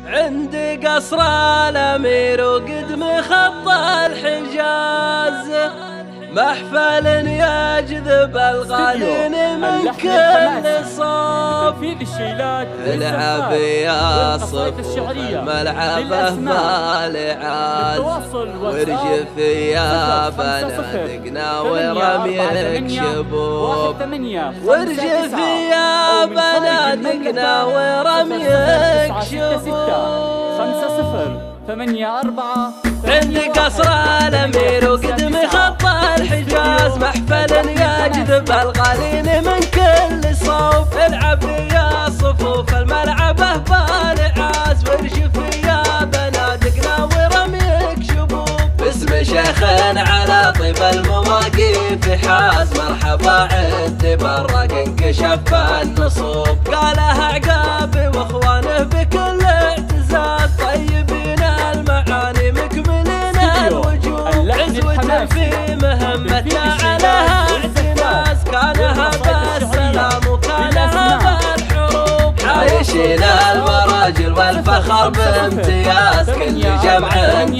عند قصر الأمير وقد مخط الحجاز، محفل يجذب الغالين من كل صوب. العب يا صفوف الملعبة بالعاز، وارجف يا بنادقنا ورميك شبوب، وارجف يا بنادقنا ورميك شبوب. 5-0-8-4 عند قصر الأمير وقد مخط الحجاز، محفل يجذب الغالين من كل صوب. العب يا صفوف الملعبة بالعاز، وارجف يا بنادقنا ورميك شبوب. باسم شيخ على طيب المواقيف حاز، مرحبا عند برق انكشف النصوب. قالها عقابي واخوانه بكل اعتزاز، طيبين المعاني مكملين الوجوب. عزوة في مهمته عليها اعتماز، كانها بالسلام وكانها بالحروب. عايشين المراجل والفخر بامتياز، كل جمع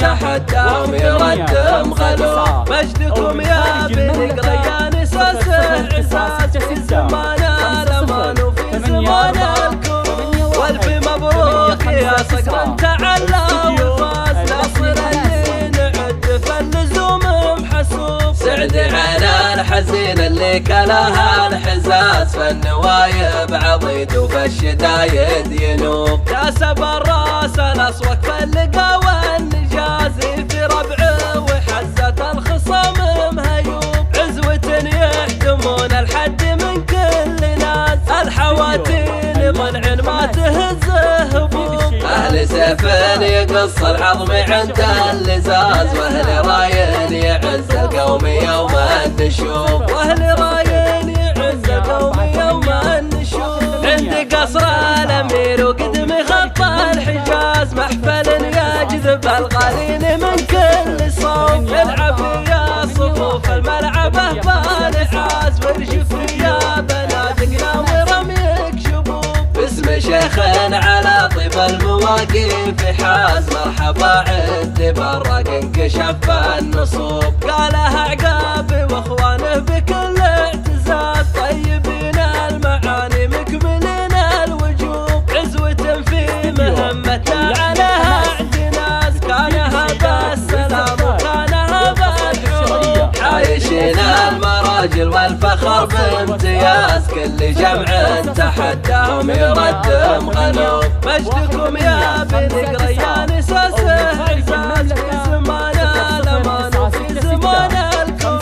تحداهم يردم غلوب. مجدكم يا بني قريان اساسه عزاز، في زمان الامان وفي زمان الكروب. والف مبروك يا صقر تعلى وفاز، ناصر اللي نعد فاللزوم محسوب. سعد على الحزين اللي كلها الحزاز، فالنوايب عضيد وفي الشدايد ينوب. جاسب الراس الاصوات فاللقا والنجاز، في ربعه وحزة الخصام مهيوب. عزوة يحتمون الحد من كل ناس، الحواتين ضلع ما تهز هبوب. اهل سيف يقص العظم عند اللزاز، واهل راين يعز القوم يوم النشوب. واهل راين يعز القوم يوم النشوب. عند قصر الأمير وقد مخط الحجاز، محفل يجذب الغالين من كل صوب. العب يا صفوف الملعبة بالعاز، وارجف يا بنادقنا ورميك شبوب. باسم شيخ على طيب المواقيف حاز، مرحبا عند برق انكشف النصوب. قالها عقابي واخوانه بكل اعتزاز، طيبين المعاني مكملين الوجوب. عزوة في مهمته عليها اعتناز، كانها بالسلام وكانها بالحروب. عايشين المراجل والفخر بامتياز، كل جمع تحداهم يردم غلوب. مجدكم يا بني قريان اساسه عزاز، في زمان الامان وفي زمان الكون.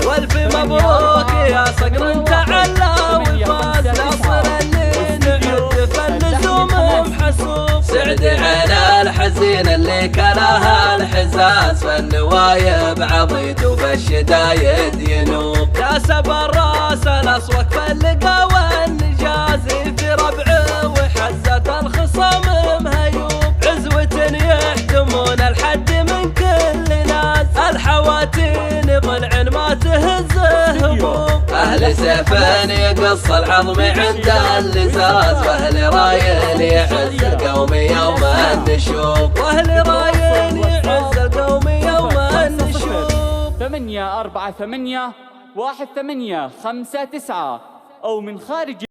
والف مبروك يا صقر تعلى وفاز، ناصر اللي نعد فاللزوم محسوب. سعد على الحزين اللي كلها الحزاز، فالنوايب عضيد وفي الشدايد ينوب. جاسب الراس الاصوات فاللقا والنجاز، في ربعه وحزة الخصام مهيوب. عزوة يحتمون الحد من كل ناس، الحواتين ضلع ما تهز هبوب. اهل سيف يقص العظم عند اللزاز، واهل راين يعز القوم يوم النشوب. واهل راين يعز القوم يوم النشوب. 8-4-8-1-8-5-9 أو من خارج